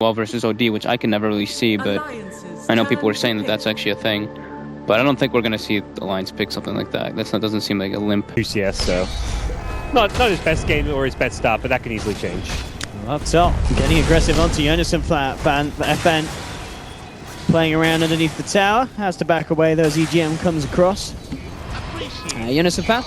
well versus OD, which I can never really see, but I know people were saying that that's actually a thing. But I don't think we're going to see Alliance pick something like that. That doesn't seem like a limp. UCS, so not his best game or his best start, but that can easily change. Up top, getting aggressive onto Jonas and FN. Playing around underneath the tower, has to back away though as EGM comes across. Jonas and Fan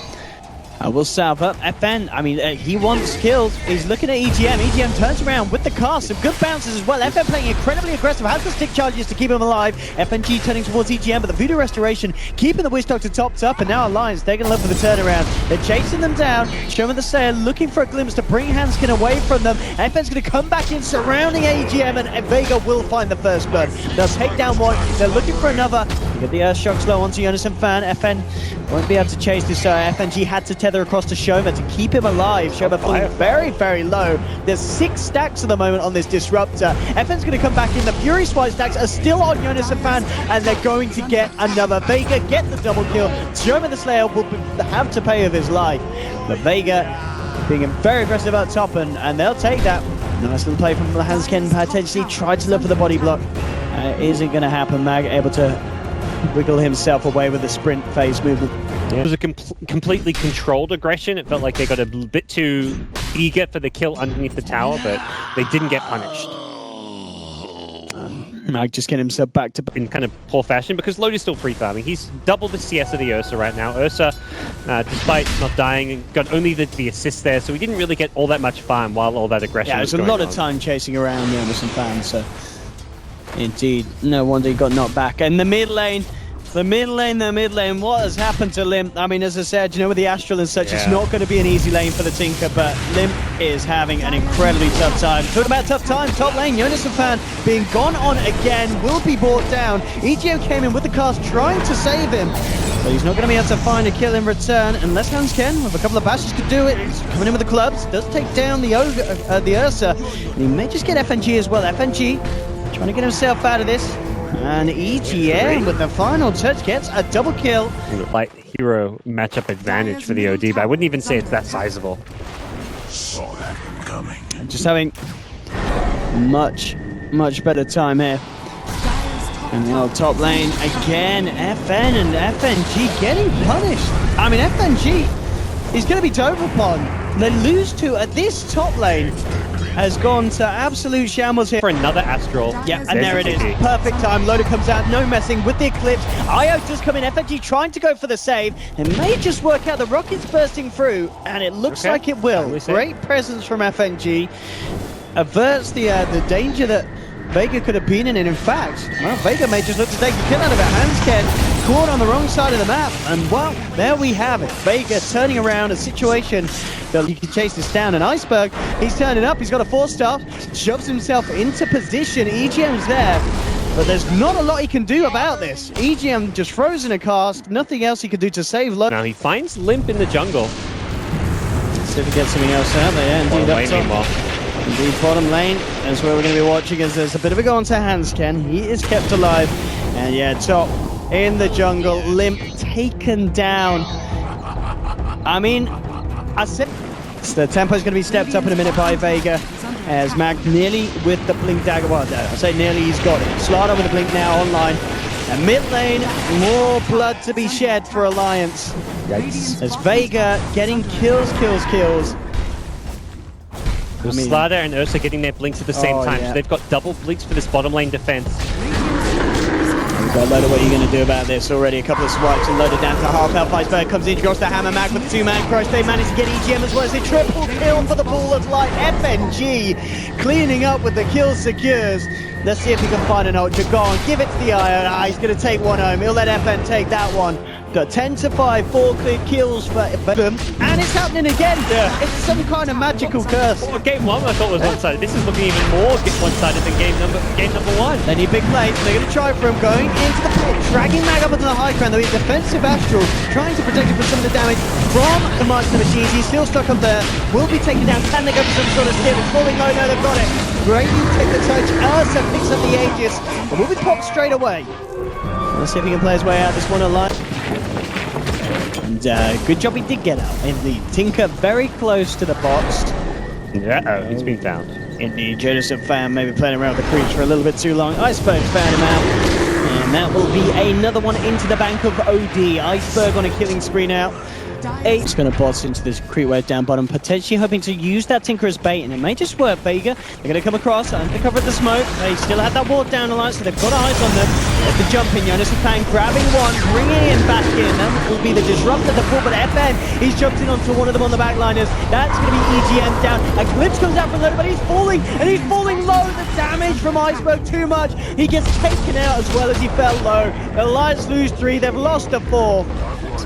will salve up. FN, I mean, he wants kills. He's looking at EGM. EGM turns around with the cast. Some good bounces as well. FN playing incredibly aggressive. Has the stick charges to keep him alive. FNG turning towards EGM, but the Voodoo Restoration keeping the Wish Doctor topped up. And now Alliance, they're going to look for the turnaround. They're chasing them down. Showing the Slayer, looking for a glimpse to bring Hanskin away from them. FN's going to come back in, surrounding EGM, and Vega will find the first blood. They'll take down one. They're looking for another. You get the Earth Shock slow onto Jonas and Fan. FN won't be able to chase this. FNG had to tether across to Shoma to keep him alive. Shoma falling very, very low. There's 6 stacks at the moment on this Disruptor. FN's going to come back in. The Fury Swipe stacks are still on Jonas and Fan, and they're going to get another. Vega get the double kill. Shoma the Slayer will have to pay with his life. But Vega being very aggressive up top, and they'll take that. Nice little play from Hanskin. Potentially tried to look for the body block. Isn't going to happen. Mag able to wiggle himself away with the sprint phase movement. It was a completely controlled aggression. It felt like they got a bit too eager for the kill underneath the tower, but they didn't get punished. Mag just getting himself back to... in kind of poor fashion, because Loda's still free farming. He's double the CS of the Ursa right now. Ursa, despite not dying, got only the assist there, so he didn't really get all that much farm while all that aggression was going on. Yeah, there's a lot of time chasing around Jonas and Fan, so... Indeed, no wonder he got knocked back. And the mid lane, what has happened to Limp? I mean, as I said, you know, with the Astral and such, it's not going to be an easy lane for the Tinker, but Limp is having an incredibly tough time. Talking about tough time, top lane, Jonas and Fan being gone on again, will be brought down. EGO came in with the cast trying to save him, but he's not going to be able to find a kill in return, unless Hanskin, with a couple of bashes, could do it. He's coming in with the clubs, does take down the Ogre, the Ursa, and he may just get FNG as well. FNG trying to get himself out of this. And EGM with the final touch gets a double kill. Like hero matchup advantage for the OD, but I wouldn't even say it's that sizable. Saw that one coming. Just having much better time here. And the old top lane again. FN and FNG getting punished. I mean, FNG is going to be dove upon. They lose to at this top lane. Has gone to absolute shambles here. For another Astral. Yeah, and there it is. Perfect time. Loda comes out, no messing with the Eclipse. IO does come in. FNG trying to go for the save. It may just work out. The rocket's bursting through, and it looks like it will. Great presence from FNG. Averts the danger that Vega could have been in. And in fact, well, Vega may just look to take the kill out of it. Hanskin caught on the wrong side of the map. And well, there we have it. Vega turning around a situation that he can chase this down. An Iceberg, he's turning up. He's got a 4-star, shoves himself into position. EGM's there, but there's not a lot he can do about this. EGM just frozen a cast. Nothing else he can do to save Loda. Now he finds Limp in the jungle. Let's see if he gets something else out there. Indeed, up top. Indeed, bottom lane. That's where we're going to be watching, as there's a bit of a go on to Hanskin. He is kept alive. And yeah, top in the jungle. Limp taken down. I mean, I said the tempo is going to be stepped up in a minute by Vega, as Mag nearly with the blink dagger. Well, no, I say nearly, he's got it. Slardar with the blink now online. And mid lane, more blood to be shed for Alliance. Yikes. As Vega getting kills. Slardar and Ursa getting their blinks at the same time, so they've got double blinks for this bottom lane defense. Loda, what are you going to do about this? Already a couple of swipes and Loda down to half health. Iceberg comes in, drops the hammer. Mag with the 2-man crush. They manage to get EGM as well as a triple kill for the Ball of Light. FNG cleaning up with the kill secures. Let's see if he can find an ultra. Go on, give it to the Iron. He's going to take one home. He'll let FN take that one. Got 10-5, 4 clear kills for them, and it's happening again. It's some kind of magical curse. Well, game 1 I thought was one-sided. This is looking even more one-sided than game number 1. They need big plays. They're going to try for him, going into the pit, dragging Mag up into the high ground. They're defensive Astral, trying to protect him from some of the damage from the Marksman machines. He's still stuck up there. Will be taken down. Can they go for some sort of steal? It's falling low. No, they've got it. Great, you take the touch. Ursa picks up the Aegis, and will be popped straight away. Let's see if he can play his way out this one alive. And good job he did get out. Indeed, Tinker very close to the box. Yeah, he's been found. Indeed, Jonathan fan maybe playing around with the creeps for a little bit too long. Iceberg found him out. And that will be another one into the bank of OD. Iceberg on a killing spree now. 8's going to boss into this creep wave down bottom, potentially hoping to use that Tinker as bait, and it may just work. Vega, they're going to come across under cover of the smoke. They still have that ward down the line, so they've got eyes on them. There's the jump in, Jonas Fan grabbing one, bringing him back in. That will be the Disruptor, the full, but FN, he's jumped in onto one of them on the backliners. That's going to be EGM down. A glimpse comes out from Loda, but he's falling, and he's falling low. The damage from Iceberg too much. He gets taken out as well as he fell low. The Alliance lose 3, they've lost a 4.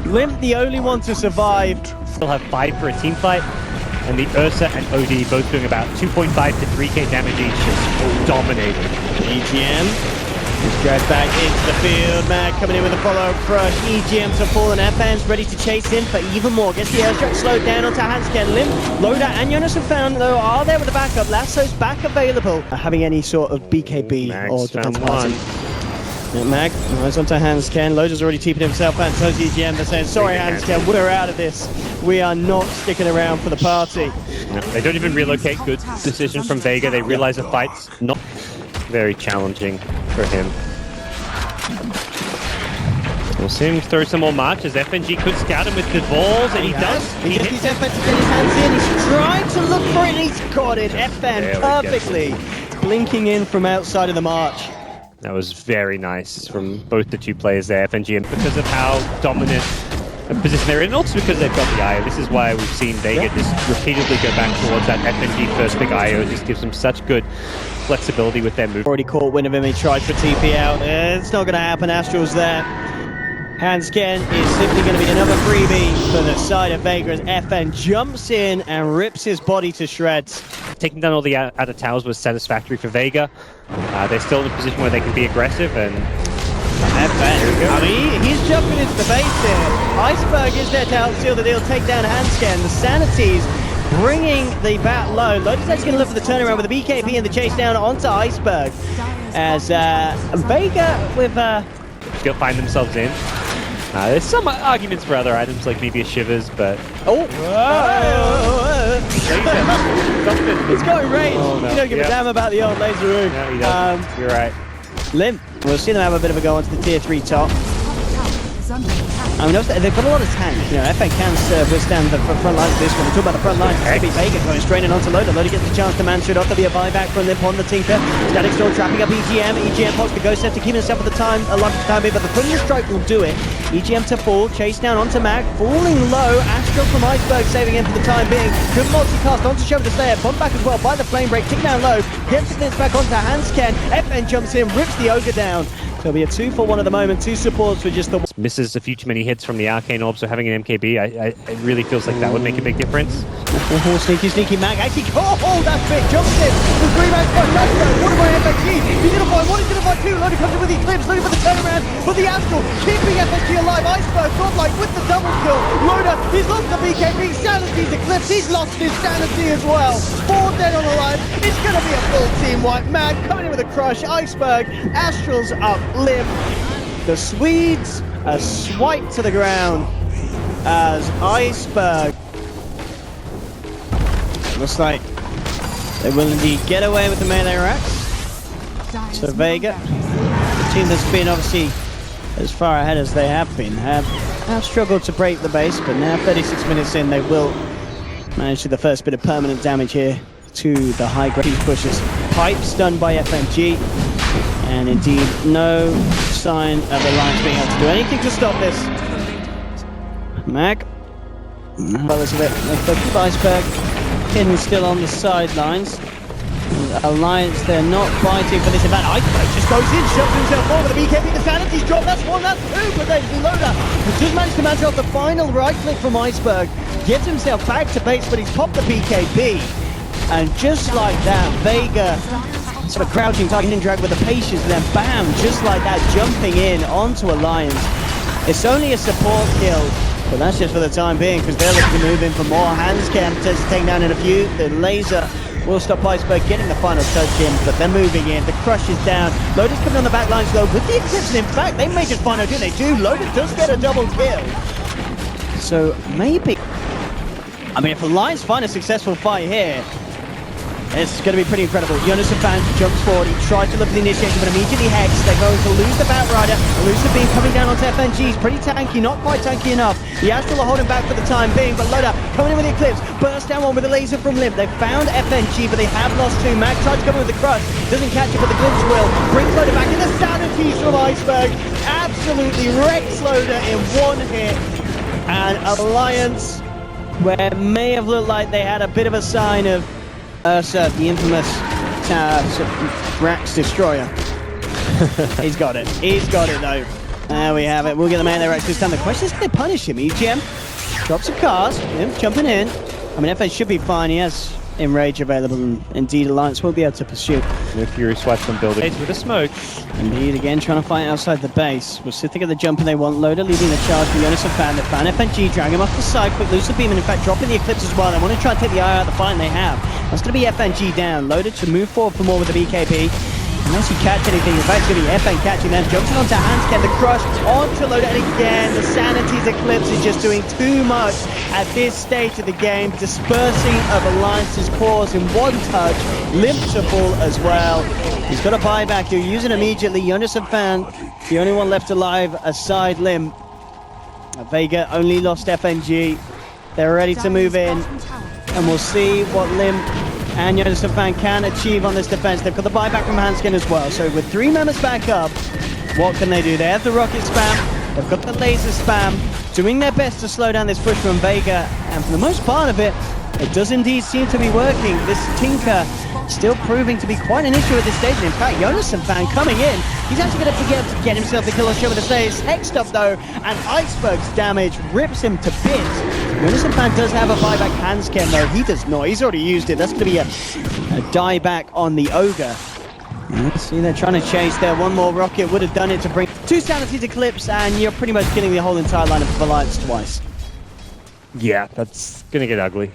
Limp, the only one to survive. Still have 5 for a team fight, and the Ursa and OD both doing about 2.5 to 3k damage each, just dominating. EGM is dragged back into the field. Mag coming in with a follow-up crush. EGM to fall, and FN's ready to chase in for even more. Gets the airstrike slowed down onto Hansken. Limp, Loda, and Jonas found though are there with the backup. Lasso's back available. Having any sort of BKB Max or defense found one. Mag, nice onto Hansken. Loda's already keeping himself out. So's EGM. They're saying, sorry Hansken, we're out of this. We are not sticking around for the party. No, they don't even relocate. Good decision from Vega. They realize the fight's not very challenging for him. We'll see him throw some more marches. FNG could scout him with the balls, and he does. He gets his FN to get his hands in. He's trying to look for it, and he's got it. FN perfectly blinking in from outside of the march. That was very nice from both the two players there, FNG, and because of how dominant a position they're in, and also because they've got the IO. This is why we've seen Vega just repeatedly go back towards that FNG first pick IO. It just gives them such good flexibility with their move. Already caught wind of him, he tried for TP out. It's not going to happen, Astral's there. Hansken is simply going to be another freebie for the side of Vega as FN jumps in and rips his body to shreds. Taking down all the outer towers was satisfactory for Vega. They're still in a position where they can be aggressive, and FN, I mean, he's jumping into the base here. Iceberg is there to help seal the deal, take down Hansken. The Sanity's bringing the bat low. Loda's actually going to look for the turnaround with the BKB and the chase down onto Iceberg. As Vega with... still find themselves in. There's some arguments for other items, like maybe a Shivers, but... It's going range. Oh, no. You don't give a damn about the old laser room. No, he doesn't. You're right. Limp. We'll see them have a bit of a go onto the tier 3 top. I mean, they've got a lot of tanks. You know, FN can withstand the front lines of this one. We're talking about the front lines. It's going to be Vega going straight in onto Loda. Loda gets the chance to man shoot off. There'll be a buyback from Limp on the Tinker. Static Storm trapping up EGM. EGM pops the Ghost Set to keep himself at the time, a lot of the time, but the Thunder Strike will do it. EGM to fall, chase down onto Mag, falling low. Astral from Iceberg saving him for the time being. Good multicast onto Show the Slayer. Bomb back as well by the Flame Break. Tick down low. Gets the glitch back onto Hansken. FN jumps in, rips the Ogre down. There'll be a 2-for-1 at the moment, 2 supports for just the... Misses a few too many hits from the Arcane Orb, so having an MKB, it really feels like that would make a big difference. Sneaky Mag, actually, that's big, jumps in, the 3-man spot, what about FNG? He's gonna find one, he's gonna find 2, Loda comes in with the Eclipse, looking for the turnaround, but the Astral, keeping FNG alive, Iceberg, godlike with the double kill, Loda, he's lost the BKB, Sanity's Eclipse, he's lost his sanity as well, 4 dead on the line, it's gonna be a full team wipe, Mag coming in with a crush, Iceberg, Astral's up, Limp, the Swedes are swiped to the ground as Iceberg. Looks like they will indeed get away with the melee racks. So Vega, the team that's been obviously as far ahead as they have been, have struggled to break the base, but now 36 minutes in, they will manage to the first bit of permanent damage here to the high grade pushes. Pipes done by FNG. And indeed, no sign of Alliance being able to do anything to stop this. Mag. Well, there's a bit of Iceberg. Hidden still on the sidelines. Alliance, they're not fighting for this event. Iceberg just goes in, shoves himself forward. The BKB, the Sanity's dropped. That's 1, that's 2. But there's Loda, who just managed to manage off the final right click from Iceberg. Gets himself back to base, but he's popped the BKB. And just like that, Vega... sort of crouching, targeting drag with the patience, and then bam, just like that, jumping in onto Alliance. It's only a support kill, but that's just for the time being, because they're looking to move in for more. Hansken to take down in a few. The laser will stop Iceberg getting the final touch in, but they're moving in. The crush is down. Loda's coming on the back lines though, with the exception, in fact, they may just find out, do they do? Loda does get a double kill. So maybe, I mean, if Alliance find a successful fight here, It's going to be pretty incredible. Jonas Fan jumps forward. He tries to look for the initiation, but immediately Hex. They're going to lose the Batrider. Lose the beam coming down onto FNG. He's pretty tanky, not quite tanky enough. The Astral are holding back for the time being, but Loda coming in with the Eclipse. Burst down one with a laser from Limp. They found FNG, but they have lost two. Mag tries to come in with the Crush. Doesn't catch it, but the Glimpse will. Brings Loda back in the Sanities from Iceberg. Absolutely wrecks Loda in one hit. And Alliance, where it may have looked like they had a bit of a sign of Ursa, the infamous Rax Destroyer. He's got it. He's got it, though. There we have it. We'll get the man there Rax this time. The question is, can they punish him? EGM drops a cast. Him jumping in. I mean, FN should be fine. He has Enrage available, and indeed Alliance will be able to pursue. No Fury swipes on building with a smoke. Indeed, again, trying to fight outside the base. We'll see if they get the jumper they want. Loda leading the charge for Jonas and Fan. They fan FNG, drag him off the side. Quick loose the beam, and in fact, dropping the Eclipse as well. They want to try and take the eye out of the fight, and they have. That's going to be FNG down. Loda to move forward for more with the BKB. Unless you catch anything, in fact, it's going to be FN catching them. Jumping onto Hansken, the Crush onto Loda, and again, the Sanity's Eclipse is just doing too much at this stage of the game. Dispersing of Alliance's cores in one touch. Limp to full as well. He's got a buyback. He'll use it immediately. Jonas and Fan, the only one left alive aside Limp. Vega only lost FNG. They're ready to move in, and we'll see what Limp and Jonas and Fan can achieve on this defense. They've got the buyback from Hansken as well. So with three members back up, what can they do? They have the rocket spam, they've got the laser spam, doing their best to slow down this push from Vega, and for the most part of it, it does indeed seem to be working. This Tinker still proving to be quite an issue at this stage. And in fact, Jonas and Fan coming in, he's actually going to forget to get himself the kill on show with the saves. Hexed up though, and Iceberg's damage rips him to bits. Jonas and Fan does have a buyback Hansken though, he does not. He's already used it. That's going to be a die back on the Ogre. See, they're trying to chase there. One more rocket would have done it to bring two Sanities Eclipse, and you're pretty much killing the whole entire lineup of Alliance twice. Yeah, that's gonna get ugly.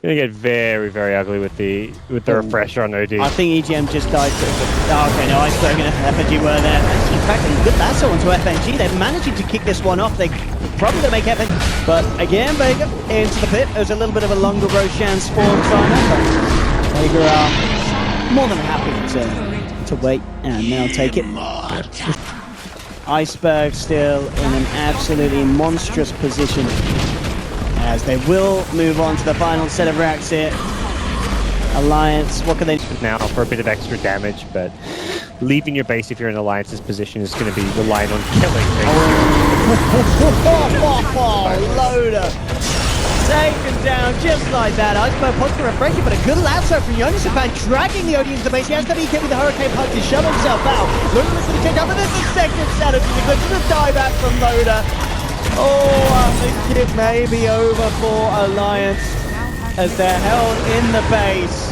Gonna get very, very ugly with the refresher on OD. I think EGM just died to it. Oh, okay, no, Iceberg and FNG were there. In fact, a good lasso onto FNG. They're managing to kick this one off. They probably gonna make FNG. But again, Vega into the pit. There's a little bit of a longer Roshan spawn time, but Vega are more than happy to wait and now take it. Iceberg still in an absolutely monstrous position, as they will move on to the final set of racks here. Alliance, what can they do now for a bit of extra damage, but leaving your base if you're in Alliance's position is going to be relying on killing things. Loda taken down just like that. Iceberg pops the refresher, but a good lasso from Jonas and Fan dragging the OD into the base. He has the BK with the Hurricane Punch to shove himself out. Loda looks to change up, but there's the second Sanity Eclipse with a dieback from Loda. Oh, I think it may be over for Alliance as they're held in the base.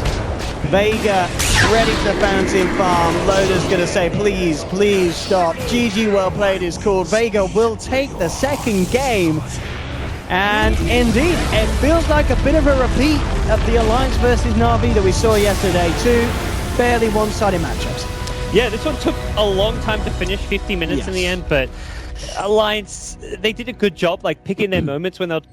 Vega ready to fountain farm. Loda's going to say, please, please stop. GG, well played is called. Vega will take the second game. And indeed, it feels like a bit of a repeat of the Alliance versus Na'Vi that we saw yesterday. Two fairly one-sided matchups. Yeah, this one took a long time to finish, 50 minutes in the end, but Alliance, they did a good job, like picking their moments when they'll